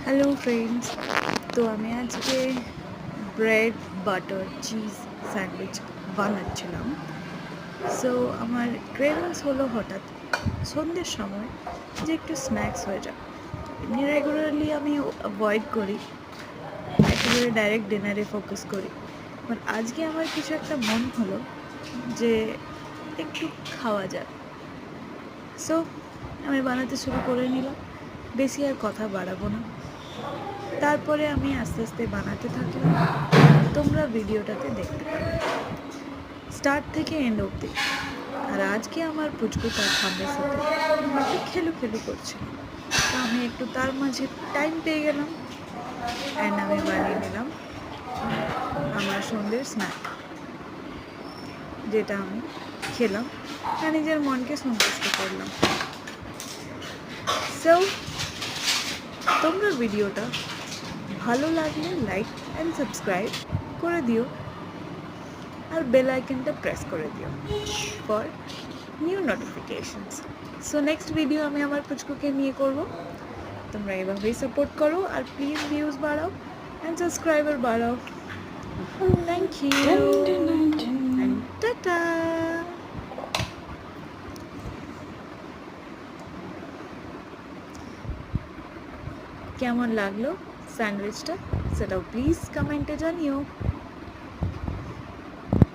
Hello friends, তো আমি আজকে ব্রেড বাটার চিজ স্যান্ডউইচ বানাচ্ছিলাম। সো আমার ক্রেভিংস হলো হঠাৎ সন্ধ্যের সময় যে একটু স্ন্যাক্স হয়ে যায়। এমনি রেগুলারলি আমি অ্যাভয়েড করি, একেবারে ডাইরেক্ট ডিনারে ফোকাস করি। বাট আজকে আমার কিছু একটা মন হলো যে একটু খাওয়া যায়। সো আমি বানাতে শুরু করে নিলাম, বেশি আর কথা বাড়াবো না। তারপরে আমি আস্তে আস্তে বানাতে থাকলাম, তোমরা ভিডিওটাতে দেখতে পাবে স্টার্ট থেকে এন্ড অবধি। আর আজকে আমার পুচকু তার খামের সাথে একটু খেলু খেলু করছিল, তো আমি একটু তার মাঝে টাইম পেয়ে গেলাম অ্যান্ড আমি বানিয়ে নিলাম আমার সন্ধ্যের স্ন্যাক, যেটা আমি খেলাম আর নিজের মনকে সন্তুষ্ট করলাম। সো তোমরা ভিডিওটা ভালো লাগলে লাইক অ্যান্ড সাবস্ক্রাইব করে দিও আর বেল আইকনটা প্রেস করে দিও for new notifications. So next video আমি আমার পুচকুকে নিয়ে করব। তোমরা এভাবেই সাপোর্ট করো আর প্লিজ ভিউজ বাড়াও অ্যান্ড সাবস্ক্রাইবার বাড়াও। Thank you and tata. কেমন লাগলো স্যান্ডউইচটা সেটাও প্লিজ কমেন্টে জানিও।